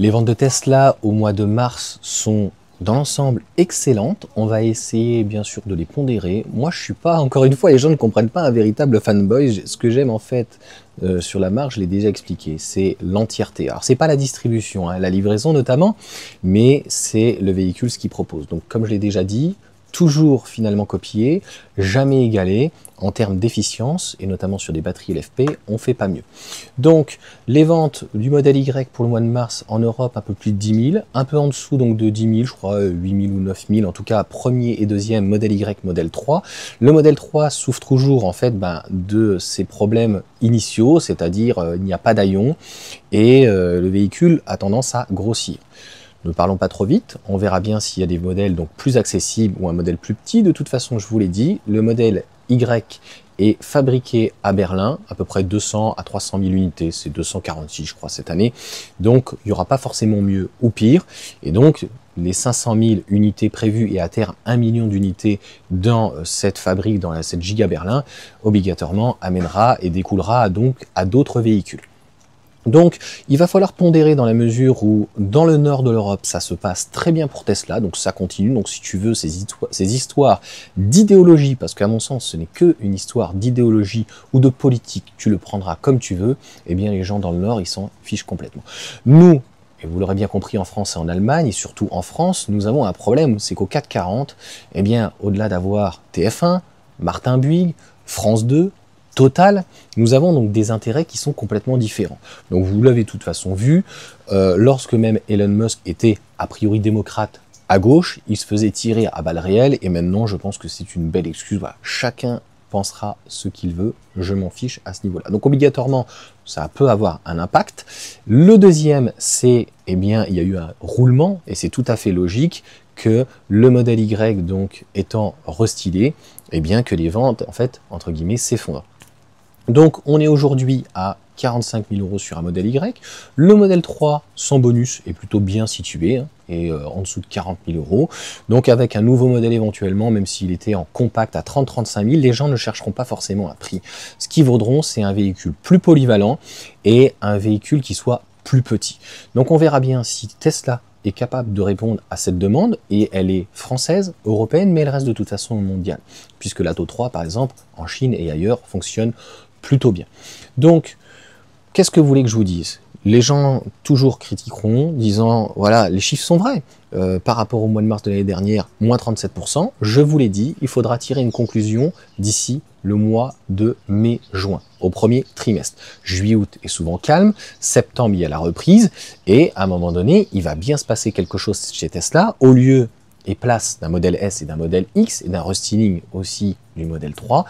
Les ventes de Tesla au mois de mars sont dans l'ensemble excellentes. On va essayer bien sûr de les pondérer. Moi je suis pas, encore une fois, les gens ne comprennent pas un véritable fanboy. Ce que j'aime en fait sur la marque, je l'ai déjà expliqué, c'est l'entièreté. Alors c'est pas la distribution, hein, la livraison notamment, mais c'est le véhicule ce qu'il propose. Donc comme je l'ai déjà dit, toujours finalement copié, jamais égalé en termes d'efficience, et notamment sur des batteries LFP, on fait pas mieux. Donc les ventes du modèle Y pour le mois de mars en Europe, un peu plus de 10 000, un peu en dessous donc de 10 000, je crois 8 000 ou 9 000, en tout cas premier et deuxième modèle Y, modèle 3. Le modèle 3 souffre toujours en fait de ses problèmes initiaux, c'est-à-dire il n'y a pas d'aillon et le véhicule a tendance à grossir. Ne parlons pas trop vite, on verra bien s'il y a des modèles donc plus accessibles ou un modèle plus petit. De toute façon, je vous l'ai dit, le modèle Y est fabriqué à Berlin, à peu près 200 à 300 000 unités, c'est 246 je crois cette année, donc il n'y aura pas forcément mieux ou pire, et donc les 500 000 unités prévues et à terme 1 million d'unités dans cette fabrique, dans cette giga Berlin, obligatoirement amènera et découlera donc à d'autres véhicules. Donc, il va falloir pondérer dans la mesure où, dans le nord de l'Europe, ça se passe très bien pour Tesla, donc ça continue. Donc, si tu veux ces histoires d'idéologie, parce qu'à mon sens, ce n'est qu'une histoire d'idéologie ou de politique, tu le prendras comme tu veux, eh bien, les gens dans le nord, ils s'en fichent complètement. Nous, et vous l'aurez bien compris en France et en Allemagne, et surtout en France, nous avons un problème, c'est qu'au 440, eh bien, au-delà d'avoir TF1, Martin Bouygues, France 2, Total, nous avons donc des intérêts qui sont complètement différents. Donc vous l'avez de toute façon vu, lorsque même Elon Musk était a priori démocrate à gauche, il se faisait tirer à balles réelles et maintenant je pense que c'est une belle excuse. Voilà, chacun pensera ce qu'il veut, je m'en fiche à ce niveau-là. Donc obligatoirement, ça peut avoir un impact. Le deuxième, c'est, eh bien, il y a eu un roulement et c'est tout à fait logique que le modèle Y, donc étant restylé, eh bien que les ventes, en fait, entre guillemets, s'effondrent. Donc on est aujourd'hui à 45 000 € sur un modèle Y. Le modèle 3 sans bonus est plutôt bien situé, hein, et en dessous de 40 000 €. Donc avec un nouveau modèle éventuellement, même s'il était en compact à 30-35 000, les gens ne chercheront pas forcément un prix. Ce qu'ils vaudront, c'est un véhicule plus polyvalent et un véhicule qui soit plus petit. Donc on verra bien si Tesla est capable de répondre à cette demande, et elle est française, européenne, mais elle reste de toute façon mondiale, puisque l'Atto 3, par exemple, en Chine et ailleurs, fonctionne plutôt bien. Donc, qu'est-ce que vous voulez que je vous dise? Les gens toujours critiqueront, disant, voilà, les chiffres sont vrais. Par rapport au mois de mars de l'année dernière, moins 37%. Je vous l'ai dit, il faudra tirer une conclusion d'ici le mois de mai-juin, au premier trimestre. Juillet-août est souvent calme, septembre il y a la reprise, et à un moment donné, il va bien se passer quelque chose chez Tesla, au lieu et place d'un modèle S et d'un modèle X, et d'un restyling aussi du modèle 3,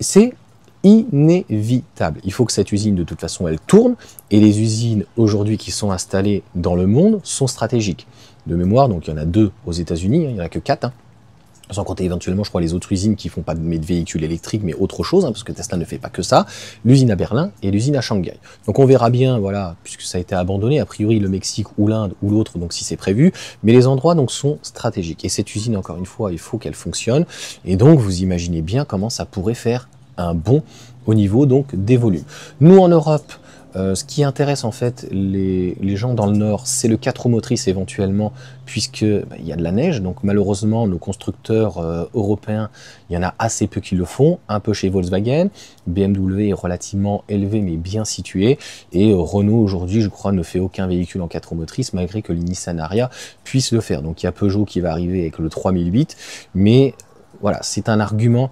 c'est inévitable. Il faut que cette usine, de toute façon, elle tourne, et les usines aujourd'hui qui sont installées dans le monde sont stratégiques. De mémoire, donc il y en a 2 aux États-Unis, il n'y en a que 4, hein. Sans compter éventuellement, je crois, les autres usines qui font pas de véhicules électriques, mais autre chose, hein, parce que Tesla ne fait pas que ça, l'usine à Berlin et l'usine à Shanghai. Donc on verra bien, voilà, puisque ça a été abandonné, a priori le Mexique ou l'Inde ou l'autre, donc si c'est prévu, mais les endroits donc sont stratégiques. Et cette usine, encore une fois, il faut qu'elle fonctionne, et donc vous imaginez bien comment ça pourrait faire un bond au niveau donc des volumes. Nous en Europe, ce qui intéresse en fait les gens dans le nord, c'est le 4 roues motrices éventuellement, puisque il y a de la neige, donc malheureusement nos constructeurs européens, il y en a assez peu qui le font, un peu chez Volkswagen, BMW est relativement élevé mais bien situé, et Renault aujourd'hui je crois ne fait aucun véhicule en 4 roues motrices, malgré que le Nissan Ariya puisse le faire. Donc il y a Peugeot qui va arriver avec le 3008, mais voilà, c'est un argument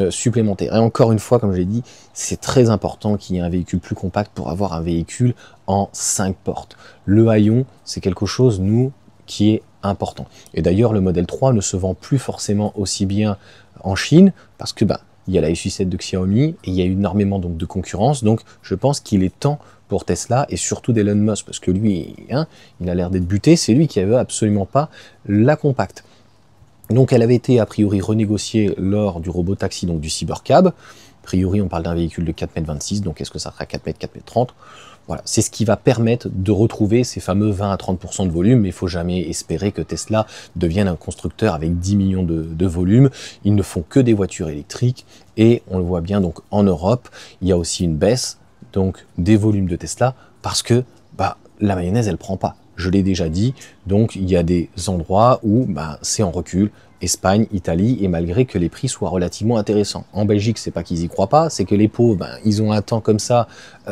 supplémentaire. Et encore une fois, comme je l'ai dit, c'est très important qu'il y ait un véhicule plus compact pour avoir un véhicule en 5 portes. Le haillon, c'est quelque chose, nous, qui est important. Et d'ailleurs, le modèle 3 ne se vend plus forcément aussi bien en Chine, parce que il y a la SU7 de Xiaomi, et il y a énormément donc, de concurrence, donc je pense qu'il est temps pour Tesla, et surtout d'Elon Musk, parce que lui, hein, il a l'air d'être buté, c'est lui qui ne veut absolument pas la compacte. Donc elle avait été a priori renégociée lors du robotaxi, donc du Cybercab. A priori on parle d'un véhicule de 4,26 m, donc est-ce que ça sera 4 m, 4,30 m? Voilà, c'est ce qui va permettre de retrouver ces fameux 20 à 30% de volume, mais il ne faut jamais espérer que Tesla devienne un constructeur avec 10 millions de volume. Ils ne font que des voitures électriques, et on le voit bien donc en Europe, il y a aussi une baisse donc des volumes de Tesla, parce que la mayonnaise, elle prend pas. Je l'ai déjà dit, donc il y a des endroits où c'est en recul, Espagne, Italie, et malgré que les prix soient relativement intéressants. En Belgique, c'est pas qu'ils y croient pas, c'est que les pauvres, ils ont un temps comme ça,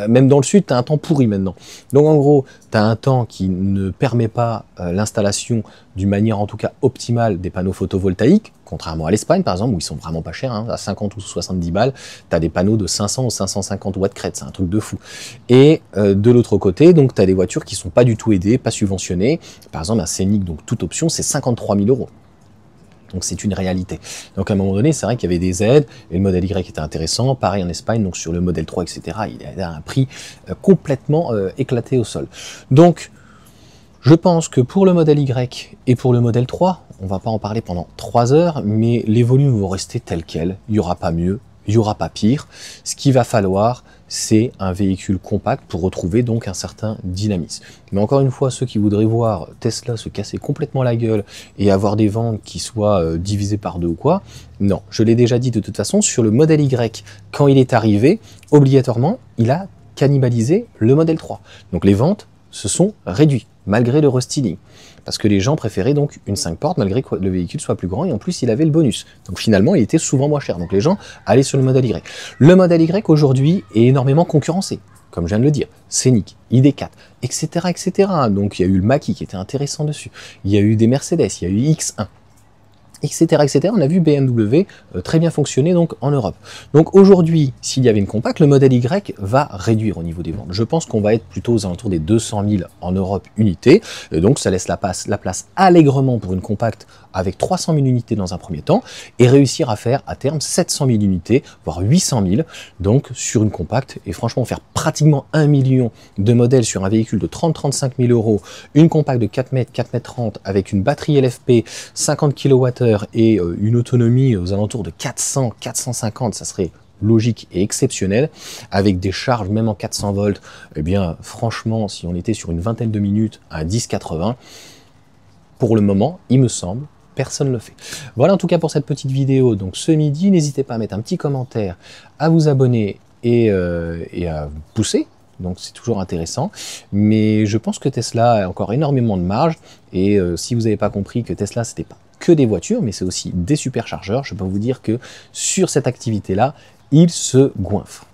même dans le sud, tu as un temps pourri maintenant. Donc en gros, tu as un temps qui ne permet pas l'installation d'une manière en tout cas optimale des panneaux photovoltaïques, contrairement à l'Espagne par exemple, où ils sont vraiment pas chers, à 50 ou 70 balles, tu as des panneaux de 500 ou 550 watts crête, c'est un truc de fou. Et de l'autre côté, donc tu as des voitures qui sont pas du tout aidées, pas subventionnées. Par exemple, un Scénic, donc toute option, c'est 53 000 €. Donc c'est une réalité. Donc à un moment donné, c'est vrai qu'il y avait des aides, et le modèle Y était intéressant, pareil en Espagne, donc sur le modèle 3, etc., il a un prix complètement éclaté au sol. Donc, je pense que pour le modèle Y et pour le modèle 3, on va pas en parler pendant 3 heures, mais les volumes vont rester tels quels, il n'y aura pas mieux, il n'y aura pas pire. Ce qu'il va falloir, c'est un véhicule compact pour retrouver donc un certain dynamisme. Mais encore une fois, ceux qui voudraient voir Tesla se casser complètement la gueule et avoir des ventes qui soient divisées par 2 ou quoi, non, je l'ai déjà dit de toute façon, sur le modèle Y, quand il est arrivé, obligatoirement, il a cannibalisé le modèle 3. Donc les ventes se sont réduites, malgré le restyling. Parce que les gens préféraient donc une 5 portes malgré que le véhicule soit plus grand et en plus il avait le bonus. Donc finalement il était souvent moins cher. Donc les gens allaient sur le modèle Y. Le modèle Y aujourd'hui est énormément concurrencé, comme je viens de le dire. Scénic, ID4, etc., etc. Donc il y a eu le Mach-E qui était intéressant dessus. Il y a eu des Mercedes, il y a eu X1. Etc., etc. On a vu BMW très bien fonctionner donc en Europe. Donc aujourd'hui, s'il y avait une compacte, le modèle Y va réduire au niveau des ventes. Je pense qu'on va être plutôt aux alentours des 200 000 en Europe unités. Et donc ça laisse la place allègrement pour une compacte avec 300 000 unités dans un premier temps et réussir à faire à terme 700 000 unités, voire 800 000 donc sur une compacte. Et franchement, faire pratiquement 1 million de modèles sur un véhicule de 30-35 000 €, une compacte de 4 mètres, 4 mètres 30 avec une batterie LFP 50 kWh et une autonomie aux alentours de 400-450, ça serait logique et exceptionnel, avec des charges même en 400 volts, eh bien franchement, si on était sur une vingtaine de minutes à 10-80, pour le moment, il me semble, personne ne le fait. Voilà en tout cas pour cette petite vidéo, donc ce midi, n'hésitez pas à mettre un petit commentaire, à vous abonner et à vous pousser. Donc c'est toujours intéressant, mais je pense que Tesla a encore énormément de marge, et si vous n'avez pas compris que Tesla c'était pas que des voitures, mais c'est aussi des superchargeurs, je peux vous dire que sur cette activité-là, il se goinfre.